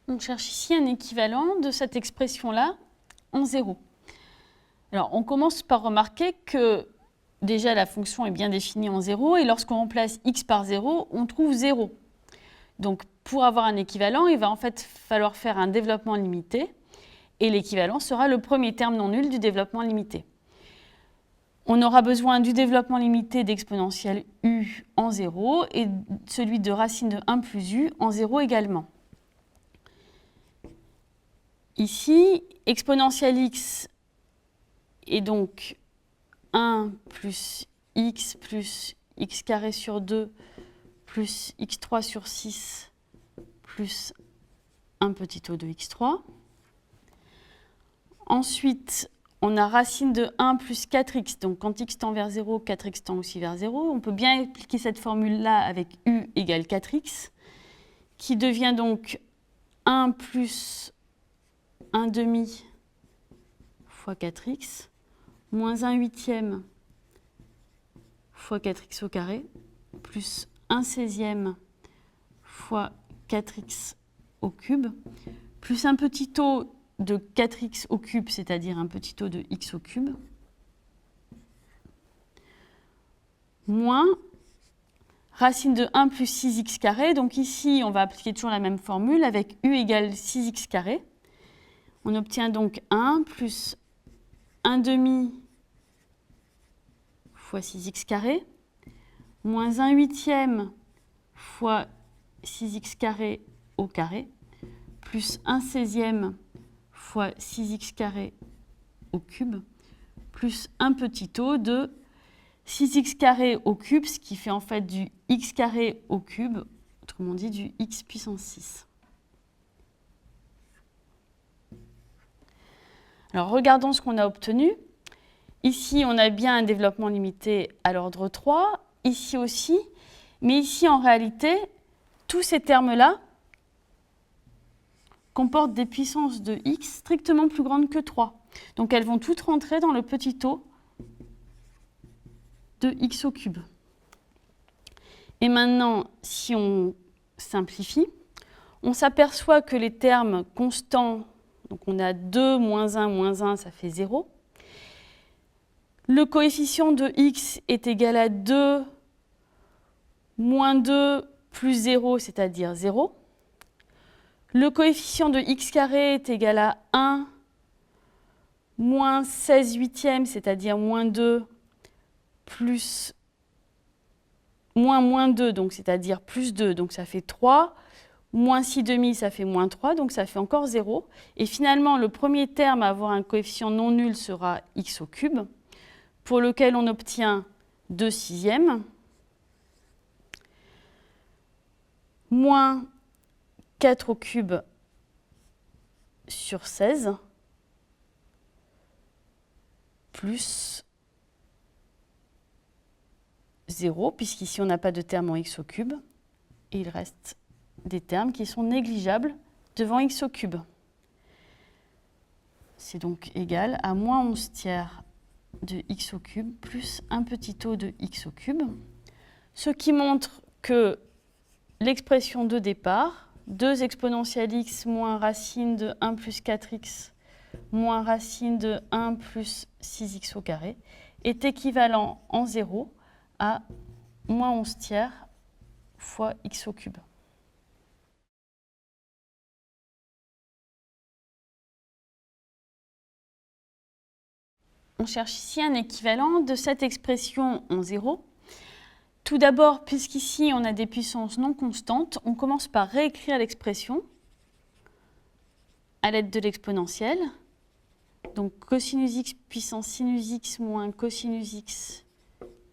On cherche ici un équivalent de cette expression-là en 0. Alors, on commence par remarquer que déjà la fonction est bien définie en 0 et lorsqu'on remplace x par 0, on trouve 0. Donc, pour avoir un équivalent, il va en fait falloir faire un développement limité et l'équivalent sera le premier terme non nul du développement limité. On aura besoin du développement limité d'exponentielle u en 0 et celui de racine de 1 plus u en 0 également. Ici, exponentielle x est donc 1 plus x carré sur 2 plus x3 sur 6 plus un petit o de x3. Ensuite, on a racine de 1 plus 4x. Donc, quand x tend vers 0, 4x tend aussi vers 0. On peut bien appliquer cette formule-là avec u égale 4x, qui devient donc 1 plus 1 demi fois 4x, moins 1 huitième fois 4x au carré, plus 1 16e fois 4x au cube, plus un petit o de 4x au cube, c'est-à-dire un petit o de x au cube, moins racine de 1 plus 6x carré. Donc ici, on va appliquer toujours la même formule avec u égale 6x carré. On obtient donc 1 plus 1 demi fois 6x carré, moins 1 huitième fois 6x carré au carré, plus 1 16e fois 6x carré au cube, plus un petit o de 6x carré au cube, ce qui fait en fait du x carré au cube, autrement dit du x puissance 6. Alors regardons ce qu'on a obtenu. Ici, on a bien un développement limité à l'ordre 3, ici aussi, mais ici en réalité, tous ces termes-là comportent des puissances de x strictement plus grandes que 3. Donc elles vont toutes rentrer dans le petit o de x au cube. Et maintenant, si on simplifie, on s'aperçoit que les termes constants, donc on a 2 moins 1, ça fait 0. Le coefficient de x est égal à 2 moins 2 plus 0, c'est-à-dire 0. Le coefficient de x carré est égal à 1 moins 16 huitièmes, c'est-à-dire moins 2, plus moins 2, donc c'est-à-dire plus 2, donc ça fait 3. Moins 6 demi, ça fait moins 3, donc ça fait encore 0. Et finalement, le premier terme à avoir un coefficient non nul sera x au cube, pour lequel on obtient 2 sixièmes, moins 4 au cube sur 16, plus 0, puisqu'ici on n'a pas de terme en x au cube, et il reste des termes qui sont négligeables devant x au cube. C'est donc égal à moins 11 tiers de x au cube plus un petit o de x au cube, ce qui montre que l'expression de départ, 2 exponentielle x moins racine de 1 plus 4x moins racine de 1 plus 6x au carré, est équivalent en 0 à moins 11 tiers fois x au cube. On cherche ici un équivalent de cette expression en 0. Tout d'abord, puisqu'ici on a des puissances non constantes, on commence par réécrire l'expression à l'aide de l'exponentielle. Donc cosinus x puissance sinus x moins cosinus x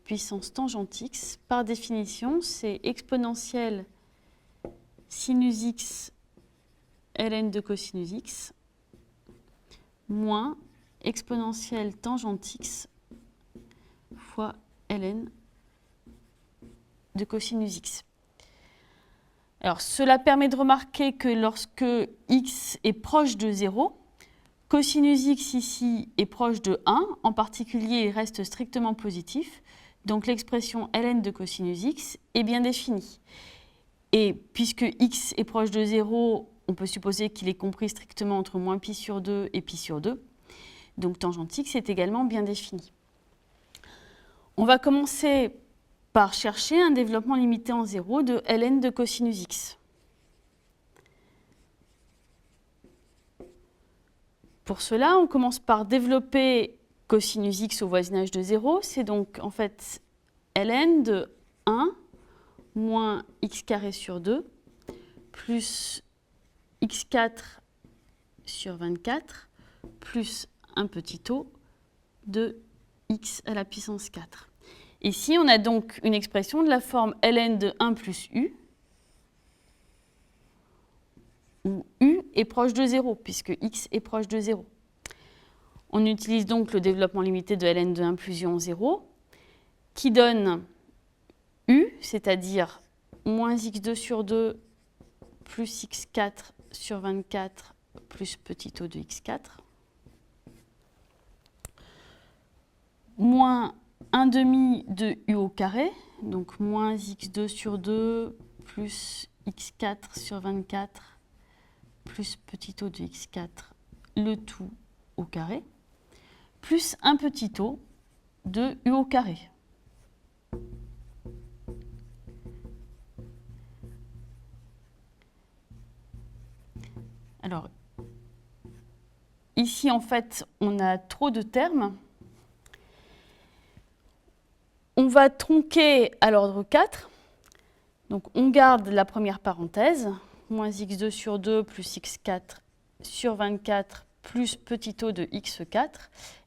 puissance tangente x. Par définition, c'est exponentielle sinus x ln de cosinus x moins exponentielle tangente x fois ln de cosinus x. Alors, cela permet de remarquer que lorsque x est proche de 0, cosinus x ici est proche de 1, en particulier il reste strictement positif, donc l'expression ln de cosinus x est bien définie. Et puisque x est proche de 0, on peut supposer qu'il est compris strictement entre moins pi sur 2 et pi sur 2. Donc tangente x est également bien défini. On va commencer par chercher un développement limité en 0 de ln de cosinus x. Pour cela, on commence par développer cosinus x au voisinage de 0. C'est donc en fait ln de 1 moins x carré sur 2 plus x4 sur 24 plus un petit o de x à la puissance 4. Ici, on a donc une expression de la forme ln de 1 plus u, où u est proche de 0, puisque x est proche de 0. On utilise donc le développement limité de ln de 1 plus u en 0, qui donne u, c'est-à-dire moins x2 sur 2 plus x4 sur 24 plus petit o de x4, moins 1 demi de u au carré, donc moins x2 sur 2 plus x4 sur 24 plus petit o de x4, le tout au carré, plus un petit o de u au carré. Alors, ici, en fait, on a trop de termes. On va tronquer à l'ordre 4. Donc, on garde la première parenthèse, moins x2 sur 2 plus x4 sur 24 plus petit o de x4.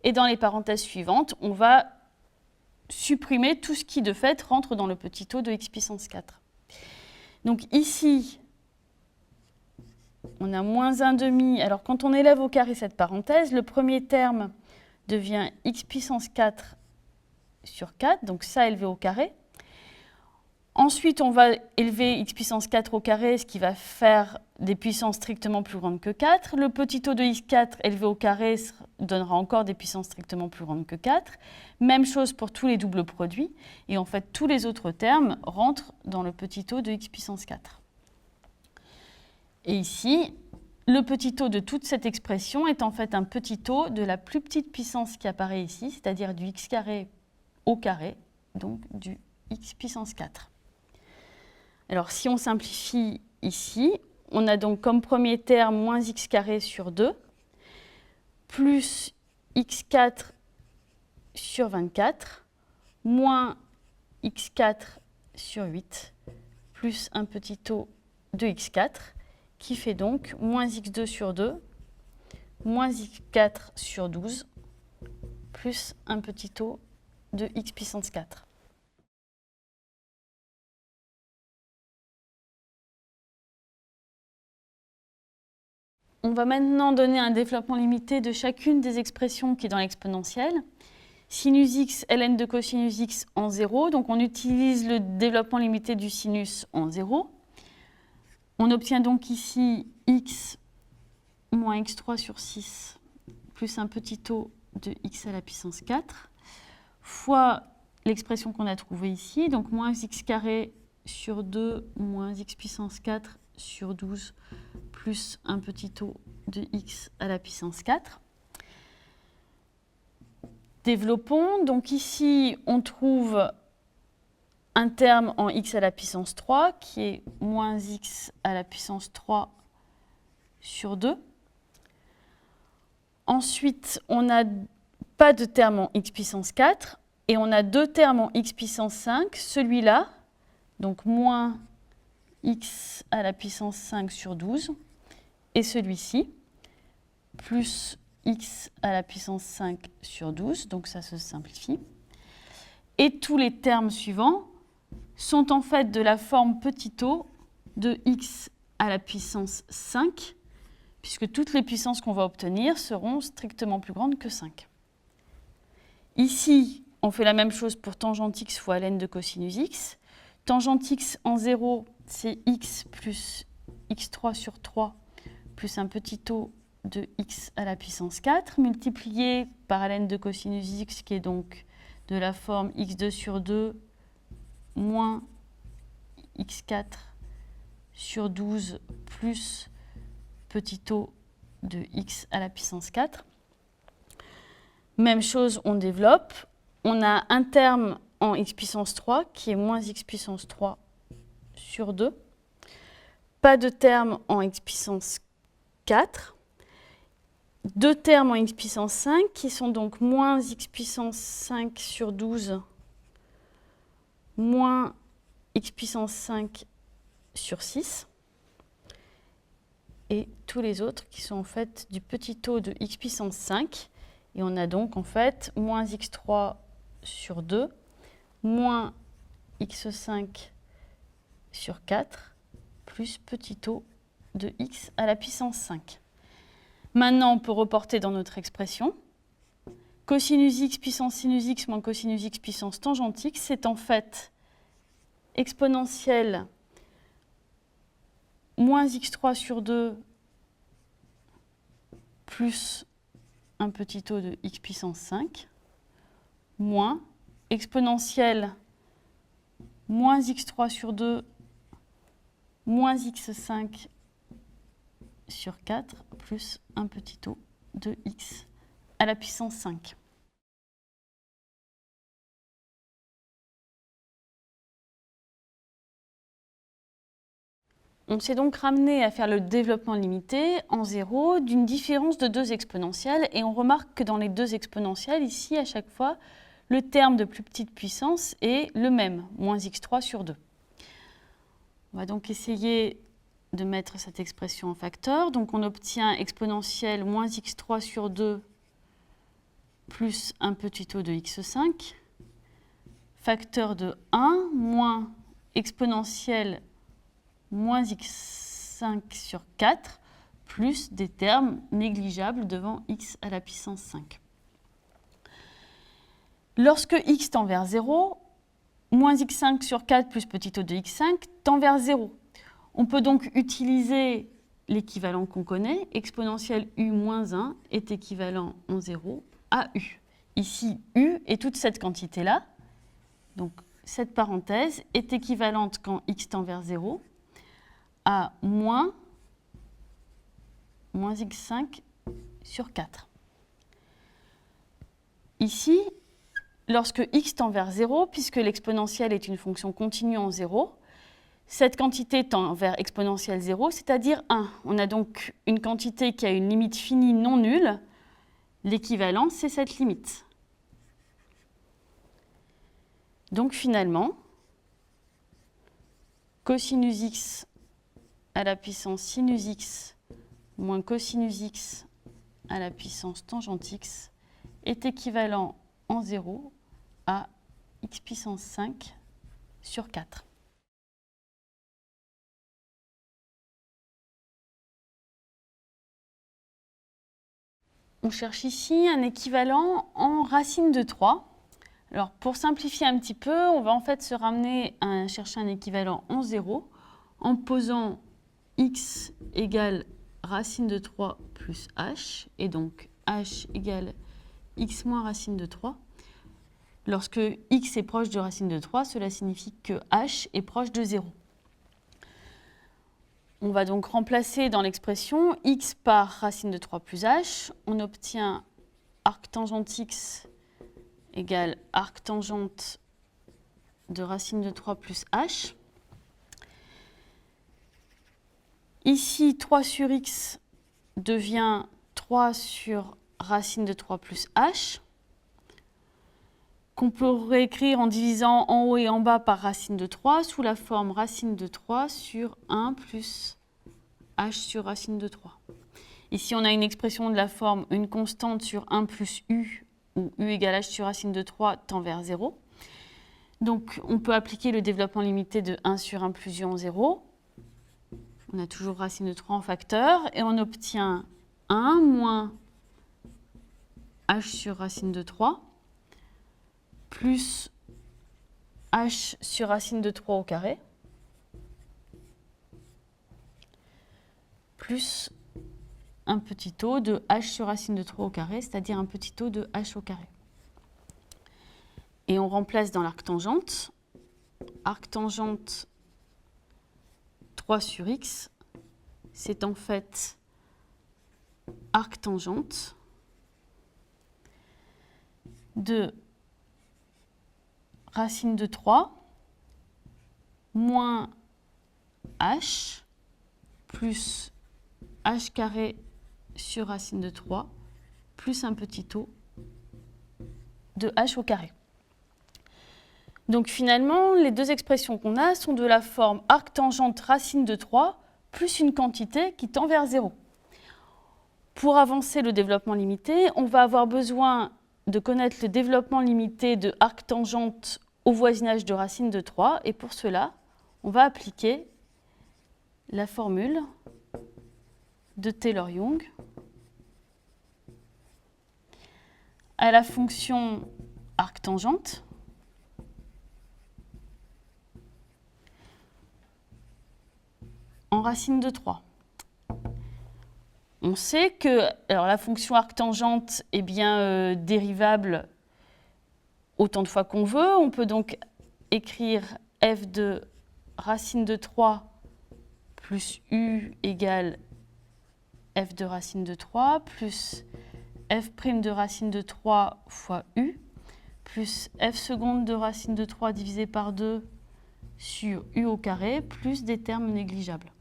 Et dans les parenthèses suivantes, on va supprimer tout ce qui, de fait, rentre dans le petit o de x puissance 4. Donc ici, on a moins 1 demi. Alors, quand on élève au carré cette parenthèse, le premier terme devient x puissance 4 sur 4, donc ça élevé au carré. Ensuite, on va élever x puissance 4 au carré, ce qui va faire des puissances strictement plus grandes que 4. Le petit o de x4 élevé au carré donnera encore des puissances strictement plus grandes que 4. Même chose pour tous les doubles produits. Et en fait, tous les autres termes rentrent dans le petit o de x puissance 4. Et ici, le petit o de toute cette expression est en fait un petit o de la plus petite puissance qui apparaît ici, c'est-à-dire du x carré au carré, donc du x puissance 4. Alors, si on simplifie ici, on a donc comme premier terme moins x carré sur 2, plus x4 sur 24, moins x4 sur 8, plus un petit o de x4, qui fait donc moins x2 sur 2, moins x4 sur 12, plus un petit o de x puissance 4. On va maintenant donner un développement limité de chacune des expressions qui est dans l'exponentielle. Sinus x, ln de cosinus x en 0. Donc on utilise le développement limité du sinus en 0. On obtient donc ici x moins x3 sur 6 plus un petit o de x à la puissance 4 fois l'expression qu'on a trouvée ici, donc moins x carré sur 2 moins x puissance 4 sur 12 plus un petit o de x à la puissance 4. Développons. Donc ici, on trouve un terme en x à la puissance 3 qui est moins x à la puissance 3 sur 2. Ensuite, on n'a pas de terme en x puissance 4 et on a deux termes en x puissance 5. Celui-là, donc moins x à la puissance 5 sur 12, et celui-ci, plus x à la puissance 5 sur 12, donc ça se simplifie. Et tous les termes suivants sont en fait de la forme petit o de x à la puissance 5, puisque toutes les puissances qu'on va obtenir seront strictement plus grandes que 5. Ici, on fait la même chose pour tangente x fois ln de cosinus x. Tangente x en 0, c'est x plus x3 sur 3 plus un petit o de x à la puissance 4, multiplié par ln de cosinus x, qui est donc de la forme x2 sur 2 moins x4 sur 12 plus petit o de x à la puissance 4. Même chose, on développe. On a un terme en x puissance 3 qui est moins x puissance 3 sur 2. Pas de terme en x puissance 4. Deux termes en x puissance 5 qui sont donc moins x puissance 5 sur 12 moins x puissance 5 sur 6. Et tous les autres qui sont en fait du petit o de x puissance 5. Et on a donc en fait moins x3 sur 2 moins x5 sur 4 plus petit o de x à la puissance 5. Maintenant, on peut reporter dans notre expression. Cosinus x puissance sinus x moins cosinus x puissance tangente x, c'est en fait exponentielle moins x3 sur 2 plus un petit o de x puissance 5 moins exponentielle moins x3 sur 2 moins x5 sur 4 plus un petit o de x à la puissance 5. On s'est donc ramené à faire le développement limité en 0 d'une différence de deux exponentielles et on remarque que dans les deux exponentielles, ici à chaque fois, le terme de plus petite puissance est le même, moins x3 sur 2. On va donc essayer de mettre cette expression en facteur. Donc on obtient exponentielle moins x3 sur 2 plus un petit o de x5, facteur de 1 moins exponentielle moins x5 sur 4 plus des termes négligeables devant x à la puissance 5. Lorsque x tend vers 0, moins x5 sur 4 plus petit o de x5 tend vers 0. On peut donc utiliser l'équivalent qu'on connaît, exponentielle u moins 1 est équivalent en 0 à u. Ici, u est toute cette quantité-là. Donc, cette parenthèse est équivalente quand x tend vers 0 à moins x5 sur 4. Ici, lorsque x tend vers 0, puisque l'exponentielle est une fonction continue en 0, cette quantité tend vers exponentielle 0, c'est-à-dire 1. On a donc une quantité qui a une limite finie non nulle. L'équivalent, c'est cette limite. Donc finalement, cosinus x à la puissance sinus x moins cosinus x à la puissance tangente x est équivalent en 0 à x puissance 5 sur 4. On cherche ici un équivalent en racine de 3. Alors pour simplifier un petit peu, on va en fait se ramener à chercher un équivalent en 0 en posant x égale racine de 3 plus h, et donc h égale x moins racine de 3. Lorsque x est proche de racine de 3, cela signifie que h est proche de 0. On va donc remplacer dans l'expression x par racine de 3 plus h. On obtient arctangente x égale arctangente de racine de 3 plus h. Ici, 3 sur x devient 3 sur racine de 3 plus h, qu'on peut réécrire en divisant en haut et en bas par racine de 3 sous la forme racine de 3 sur 1 plus h sur racine de 3. Ici, on a une expression de la forme une constante sur 1 plus u, où u égale h sur racine de 3 tend vers 0. Donc, on peut appliquer le développement limité de 1 sur 1 plus u en 0. On a toujours racine de 3 en facteur, et on obtient 1 moins h sur racine de 3 plus h sur racine de 3 au carré plus un petit o de h sur racine de 3 au carré, c'est-à-dire un petit o de h au carré. Et on remplace dans l'arctangente. Arctangente 3 sur x, c'est en fait arctangente de racine de 3 moins h plus h carré sur racine de 3 plus un petit o de h au carré. Donc finalement, les deux expressions qu'on a sont de la forme arctangente racine de 3 plus une quantité qui tend vers 0. Pour avancer le développement limité, on va avoir besoin de connaître le développement limité de arctangente au voisinage de racine de 3, et pour cela, on va appliquer la formule de Taylor-Young à la fonction arctangente en racine de 3. On sait que la fonction arctangente est bien dérivable autant de fois qu'on veut. On peut donc écrire f de racine de 3 plus u égale f de racine de 3 plus f' de racine de 3 fois u plus f seconde de racine de 3 divisé par 2 sur u au carré plus des termes négligeables.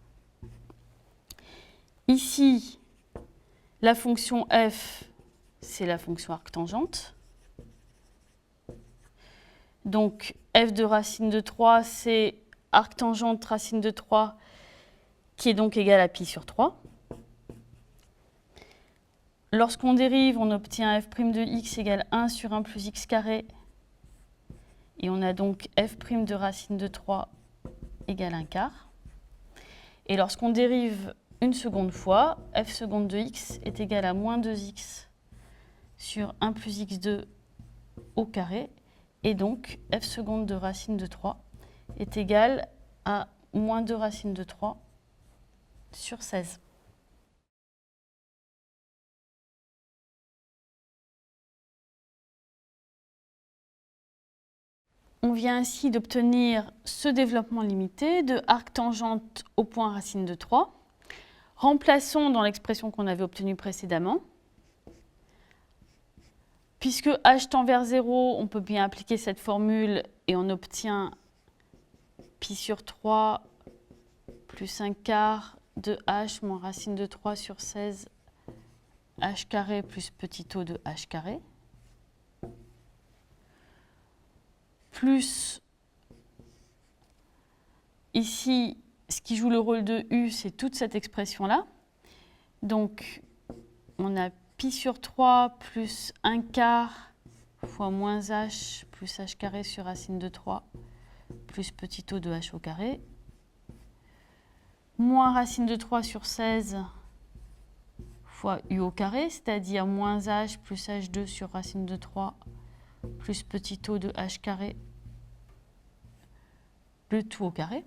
Ici, la fonction f, c'est la fonction arctangente. Donc f de racine de 3, c'est arctangente racine de 3 qui est donc égale à pi sur 3. Lorsqu'on dérive, on obtient f' de x égale 1 sur 1 plus x carré. Et on a donc f' de racine de 3 égale 1 quart. Et lorsqu'on dérive une seconde fois, f seconde de x est égal à moins 2x sur 1 plus x2 au carré. Et donc, f seconde de racine de 3 est égal à moins 2 racine de 3 sur 16. On vient ainsi d'obtenir ce développement limité de arctangente au point racine de 3. Remplaçons dans l'expression qu'on avait obtenue précédemment. Puisque h tend vers 0, on peut bien appliquer cette formule et on obtient pi sur 3 plus 1 quart de h moins racine de 3 sur 16 h carré plus petit o de h carré. Plus, ici, ce qui joue le rôle de u, c'est toute cette expression-là. Donc, on a pi sur 3 plus 1 quart fois moins h plus h carré sur racine de 3 plus petit o de h au carré, moins racine de 3 sur 16 fois u au carré, c'est-à-dire moins h plus h2 sur racine de 3 plus petit o de h carré, le tout au carré,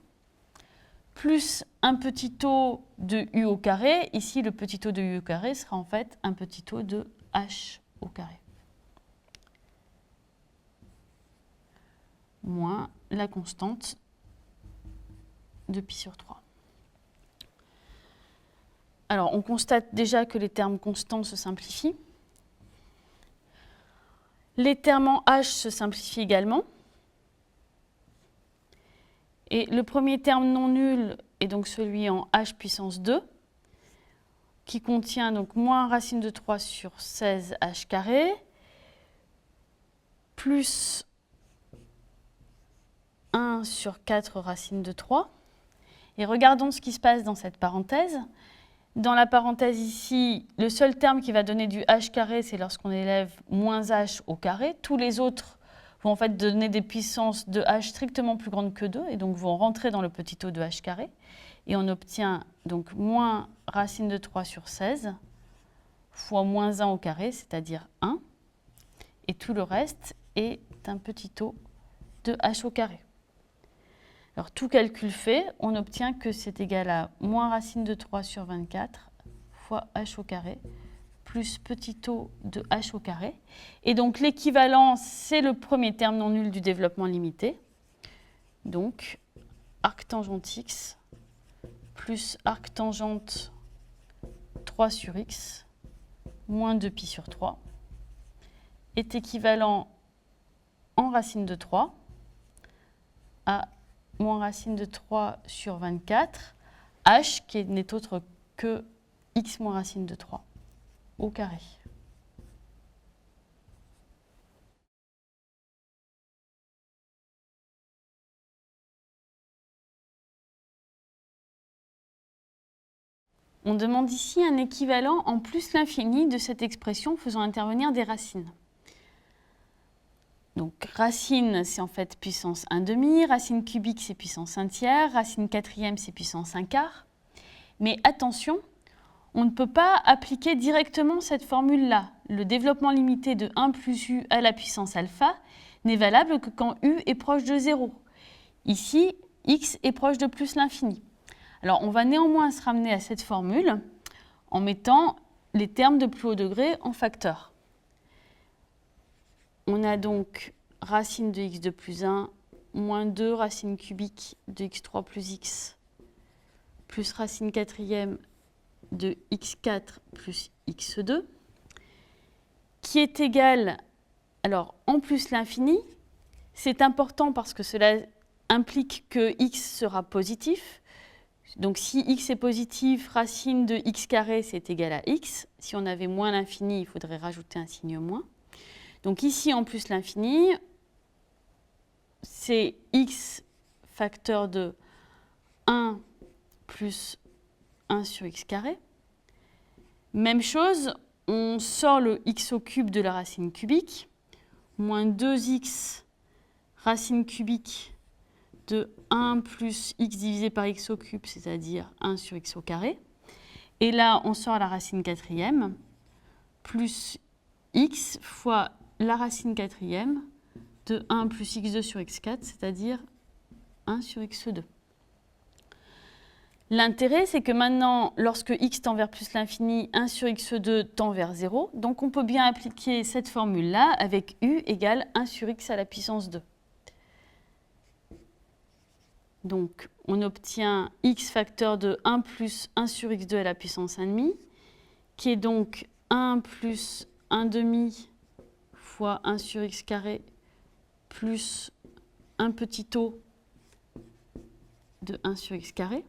plus un petit o de u au carré. Ici, le petit o de u au carré sera en fait un petit o de h au carré, moins la constante de pi sur 3. Alors, on constate déjà que les termes constants se simplifient. Les termes en h se simplifient également. Et le premier terme non nul est donc celui en h puissance 2, qui contient donc moins racine de 3 sur 16 h carré, plus 1 sur 4 racine de 3. Et regardons ce qui se passe dans cette parenthèse. Dans la parenthèse ici, le seul terme qui va donner du h carré, c'est lorsqu'on élève moins h au carré. Tous les autres vont en fait donner des puissances de h strictement plus grandes que 2 et donc vont rentrer dans le petit o de h carré. Et on obtient donc moins racine de 3 sur 16 fois moins 1 au carré, c'est-à-dire 1. Et tout le reste est un petit o de h au carré. Alors tout calcul fait, on obtient que c'est égal à moins racine de 3 sur 24 fois h au carré plus petit o de h au carré. Et donc l'équivalent, c'est le premier terme non nul du développement limité. Donc arctangente x plus arctangente 3 sur x moins 2pi sur 3 est équivalent en racine de 3 à moins racine de 3 sur 24, h qui n'est autre que x moins racine de 3 au carré. On demande ici un équivalent en plus l'infini de cette expression faisant intervenir des racines. Donc racine, c'est en fait puissance 1 demi, racine cubique, c'est puissance 1 tiers, racine quatrième, c'est puissance 1 quart. Mais attention, on ne peut pas appliquer directement cette formule-là. Le développement limité de 1 plus u à la puissance alpha n'est valable que quand u est proche de 0. Ici, x est proche de plus l'infini. Alors, on va néanmoins se ramener à cette formule en mettant les termes de plus haut degré en facteur. On a donc racine de x2 plus 1 moins 2 racine cubique de x3 plus x plus racine quatrième de x4 plus x2 qui est égal, alors en plus l'infini, c'est important parce que cela implique que x sera positif. Donc si x est positif, racine de x carré, c'est égal à x. Si on avait moins l'infini, il faudrait rajouter un signe moins. Donc ici, en plus l'infini, c'est x facteur de 1 plus 1 sur x carré. Même chose, on sort le x au cube de la racine cubique, moins 2x racine cubique de 1 plus x divisé par x au cube, c'est-à-dire 1 sur x au carré. Et là, on sort la racine quatrième, plus x fois la racine quatrième de 1 plus x2 sur x4, c'est-à-dire 1 sur x2. L'intérêt, c'est que maintenant, lorsque x tend vers plus l'infini, 1 sur x2 tend vers 0. Donc on peut bien appliquer cette formule-là avec u égale 1 sur x à la puissance 2. Donc, on obtient x facteur de 1 plus 1 sur x2 à la puissance 1 demi, qui est donc 1 plus 1 demi fois 1 sur x carré plus un petit o de 1 sur x carré,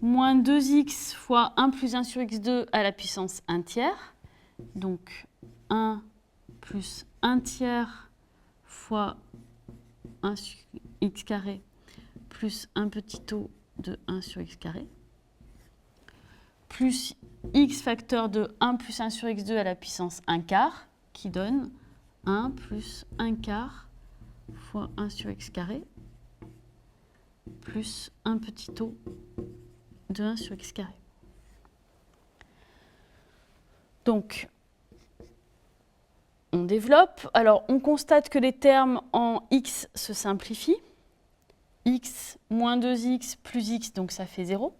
moins 2x fois 1 plus 1 sur x2 à la puissance 1 tiers, donc 1 plus 1 tiers fois 1 sur x carré plus un petit o de 1 sur x carré, plus x facteur de 1 plus 1 sur x2 à la puissance 1 quart, qui donne 1 plus 1 quart fois 1 sur x carré, plus un petit o de 1 sur x carré. Donc, on développe. Alors, on constate que les termes en x se simplifient. X moins 2x plus x, donc ça fait 0.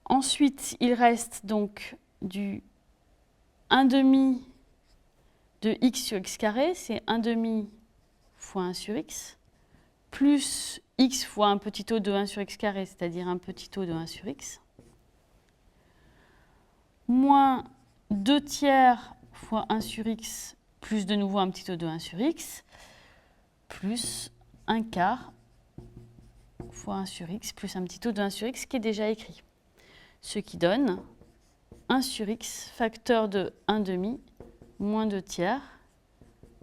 Ensuite, il reste donc du 1 demi de x sur x carré, c'est 1 demi fois 1 sur x, plus x fois un petit o de 1 sur x carré, c'est-à-dire un petit o de 1 sur x, moins 2 tiers fois 1 sur x, plus de nouveau un petit o de 1 sur x, plus 1 quart fois 1 sur x, plus un petit o de 1 sur x qui est déjà écrit. Ce qui donne 1 sur x facteur de 1 demi moins 2 tiers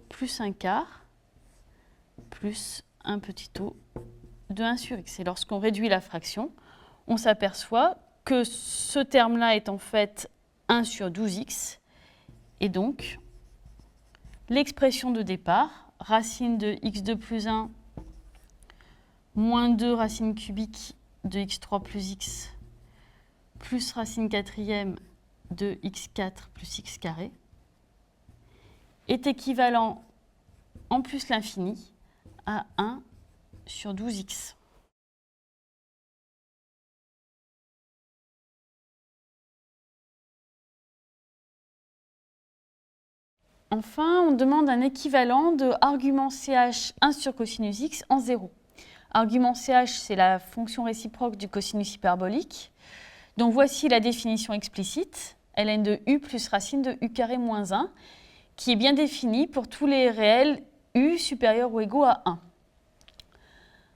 plus 1 quart plus un petit o de 1 sur x. Et lorsqu'on réduit la fraction, on s'aperçoit que ce terme-là est en fait 1 sur 12x. Et donc, l'expression de départ, racine de x2 plus 1 moins 2 racine cubique de x3 plus x plus racine quatrième de x4 plus x carré est équivalent en plus l'infini à 1 sur 12x. Enfin, on demande un équivalent de argument ch 1 sur cosinus x en 0. Argument ch, c'est la fonction réciproque du cosinus hyperbolique. Donc voici la définition explicite, ln de u plus racine de u carré moins 1, qui est bien définie pour tous les réels u supérieurs ou égaux à 1.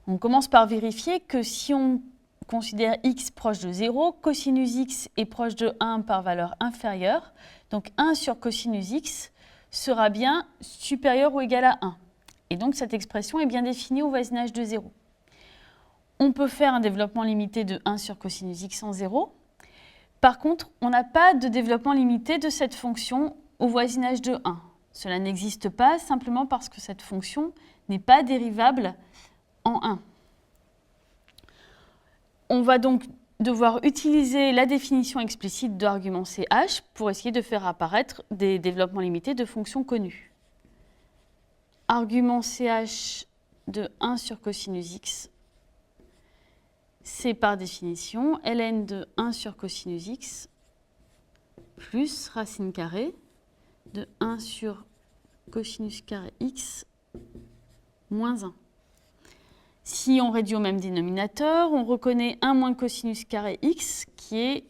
On commence par vérifier que si on considère x proche de 0, cosinus x est proche de 1 par valeur inférieure, donc 1 sur cosinus x sera bien supérieur ou égal à 1. Et donc cette expression est bien définie au voisinage de 0. On peut faire un développement limité de 1 sur cosinus x en 0. Par contre, on n'a pas de développement limité de cette fonction au voisinage de 1. Cela n'existe pas simplement parce que cette fonction n'est pas dérivable en 1. On va donc devoir utiliser la définition explicite de l'argument CH pour essayer de faire apparaître des développements limités de fonctions connues. Argument CH de 1 sur cosinus x, c'est par définition ln de 1 sur cosinus x plus racine carrée de 1 sur cosinus carré x moins 1. Si on réduit au même dénominateur, on reconnaît 1 moins cosinus carré x qui est,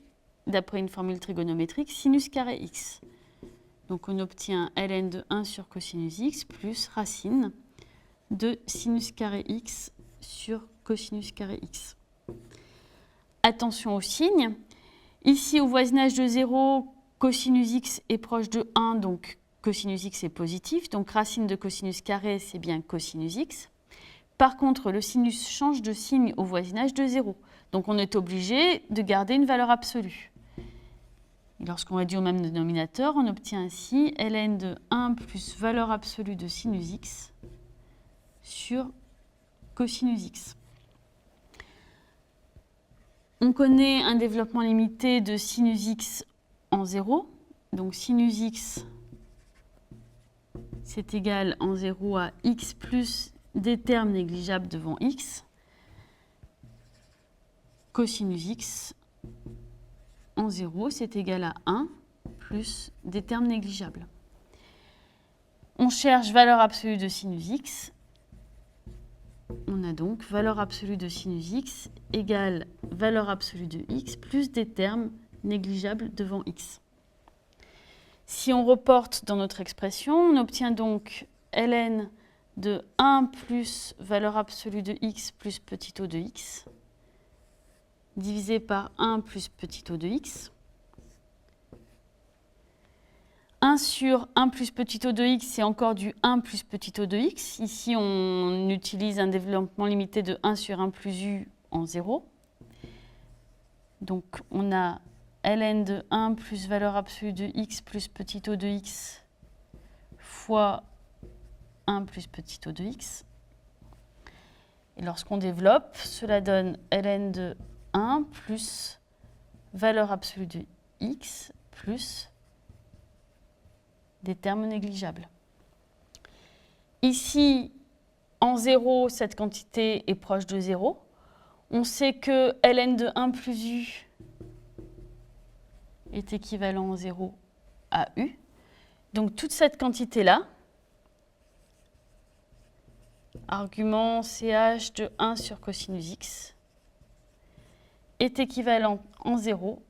d'après une formule trigonométrique, sinus carré x. Donc on obtient ln de 1 sur cosinus x plus racine de sinus carré x sur cosinus carré x. Attention aux signes. Ici, au voisinage de 0, cosinus x est proche de 1, donc cosinus x est positif. Donc racine de cosinus carré, c'est bien cosinus x. Par contre, le sinus change de signe au voisinage de 0. Donc on est obligé de garder une valeur absolue. Et lorsqu'on réduit au même dénominateur, on obtient ainsi ln de 1 plus valeur absolue de sinus x sur cosinus x. On connaît un développement limité de sinus x en 0. Donc sinus x, c'est égal en 0 à x plus des termes négligeables devant x. Cosinus x en 0, c'est égal à 1 plus des termes négligeables. On cherche valeur absolue de sinus x. On a donc valeur absolue de sinus x égale valeur absolue de x plus des termes négligeables devant x. Si on reporte dans notre expression, on obtient donc ln de 1 plus valeur absolue de x plus petit o de x divisé par 1 plus petit o de x. 1 sur 1 plus petit o de x, c'est encore du 1 plus petit o de x. Ici, on utilise un développement limité de 1 sur 1 plus u en 0. Donc, on a ln de 1 plus valeur absolue de x plus petit o de x fois 1 plus petit o de x. Et lorsqu'on développe, cela donne ln de 1 plus valeur absolue de x plus des termes négligeables. Ici, en 0, cette quantité est proche de 0. On sait que ln de 1 plus u est équivalent en 0 à u. Donc toute cette quantité-là, argument CH de 1 sur cosinus x, est équivalent en 0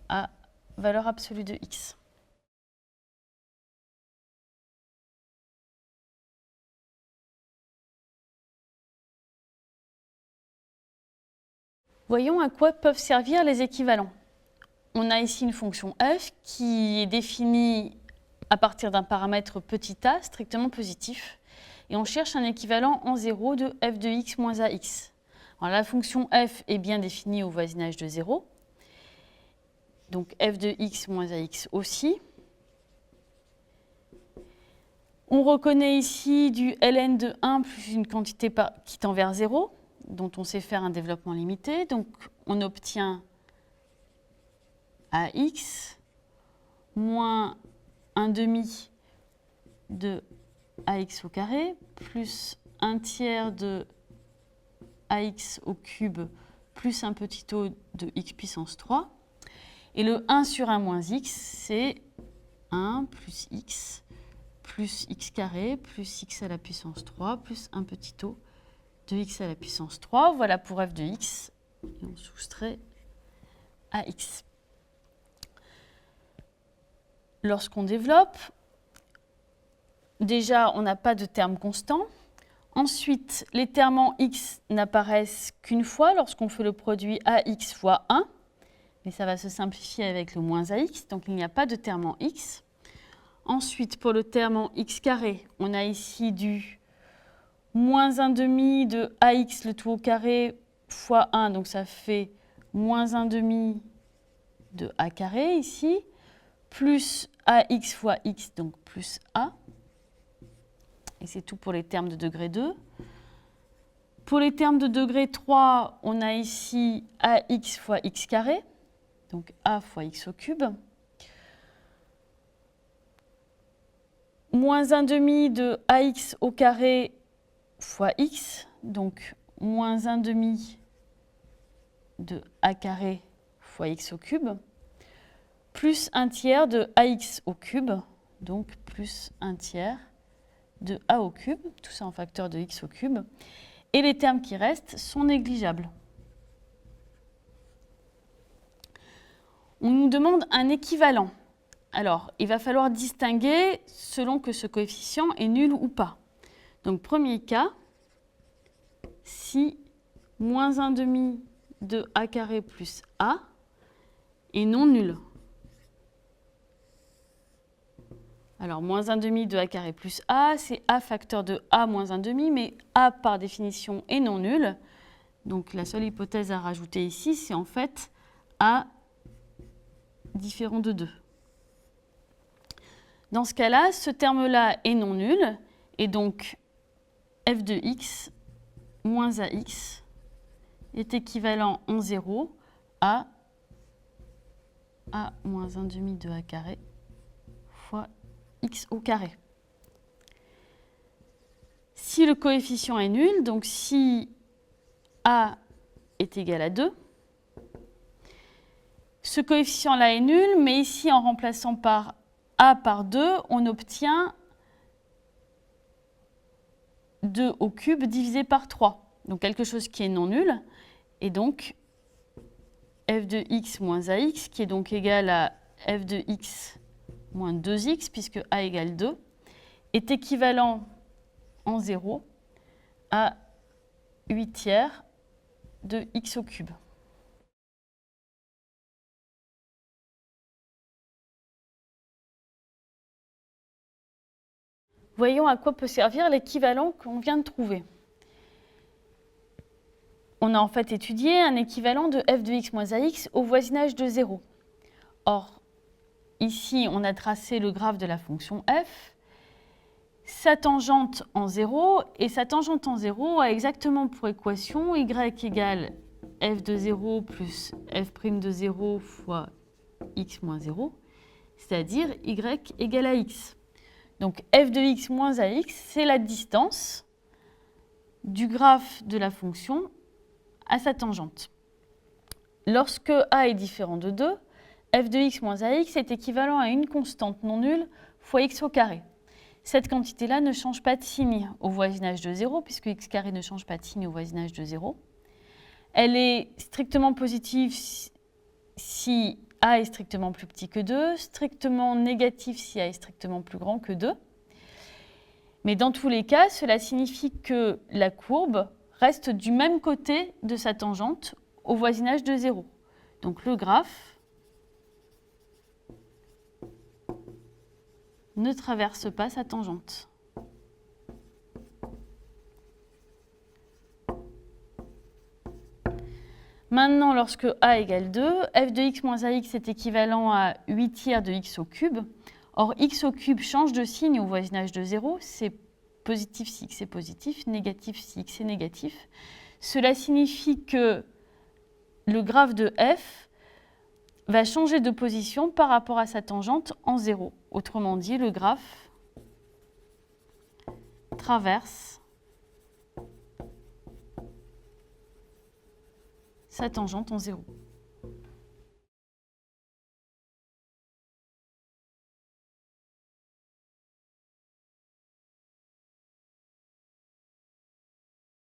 à valeur absolue de x. Voyons à quoi peuvent servir les équivalents. On a ici une fonction f qui est définie à partir d'un paramètre petit a strictement positif. Et on cherche un équivalent en 0 de f de x moins ax. Alors, la fonction f est bien définie au voisinage de 0. Donc f de x moins ax aussi. On reconnaît ici du ln de 1 plus une quantité qui tend vers 0, dont on sait faire un développement limité. Donc on obtient ax moins 1 demi de ax au carré plus 1 tiers de ax au cube plus un petit o de x puissance 3. Et le 1 sur 1 moins x, c'est 1 plus x carré plus x à la puissance 3 plus un petit o de x à la puissance 3. Voilà pour f de x. Et on soustrait AX. Lorsqu'on développe, déjà, on n'a pas de terme constant. Ensuite, les termes en x n'apparaissent qu'une fois lorsqu'on fait le produit ax fois 1. Mais ça va se simplifier avec le moins ax, donc il n'y a pas de terme en x. Ensuite, pour le terme en x carré, on a ici du moins 1 demi de ax le tout au carré fois 1, donc ça fait moins 1 demi de a carré ici, plus ax fois x, donc plus a. Et c'est tout pour les termes de degré 2. Pour les termes de degré 3, on a ici ax fois x carré, donc a fois x au cube. Moins 1 demi de ax au carré fois x, donc moins 1 demi de a carré fois x au cube, plus 1 tiers de ax au cube, donc plus 1 tiers de a au cube, tout ça en facteur de x au cube. Et les termes qui restent sont négligeables. On nous demande un équivalent. Alors, il va falloir distinguer selon que ce coefficient est nul ou pas. Donc, premier cas, si moins 1 demi de a carré plus a est non nul. Alors, moins 1 demi de a carré plus a, c'est a facteur de a moins 1 demi, mais a par définition est non nul. Donc, la seule hypothèse à rajouter ici, c'est en fait a différent de 2. Dans ce cas-là, ce terme-là est non nul, et donc f de x moins ax est équivalent en 0 à a moins 1 demi de a carré fois x au carré. Si le coefficient est nul, donc si a est égal à 2, ce coefficient-là est nul, mais ici, en remplaçant par a par 2, on obtient 2 au cube divisé par 3. Donc quelque chose qui est non nul. Et donc, f de x moins ax, qui est donc égal à f de x moins 2x, puisque a égale 2, est équivalent en 0 à 8 tiers de x au cube. Voyons à quoi peut servir l'équivalent qu'on vient de trouver. On a en fait étudié un équivalent de f de x moins ax au voisinage de 0. Or, ici, on a tracé le graphe de la fonction f, sa tangente en 0, et sa tangente en 0 a exactement pour équation y égale f de 0 plus f' de 0 fois x moins 0, c'est-à-dire y égale à x. Donc f de x moins ax, c'est la distance du graphe de la fonction à sa tangente. Lorsque a est différent de 2, f de x moins ax est équivalent à une constante non nulle fois x au carré. Cette quantité-là ne change pas de signe au voisinage de 0, puisque x carré ne change pas de signe au voisinage de 0. Elle est strictement positive si a est strictement plus petit que 2, strictement négatif si a est strictement plus grand que 2. Mais dans tous les cas, cela signifie que la courbe reste du même côté de sa tangente au voisinage de 0. Donc le graphe ne traverse pas sa tangente. Maintenant, lorsque a égale 2, f de x moins ax est équivalent à 8 tiers de x au cube. Or, x au cube change de signe au voisinage de 0. C'est positif si x est positif, négatif si x est négatif. Cela signifie que le graphe de f va changer de position par rapport à sa tangente en 0. Autrement dit, le graphe traverse sa tangente en 0.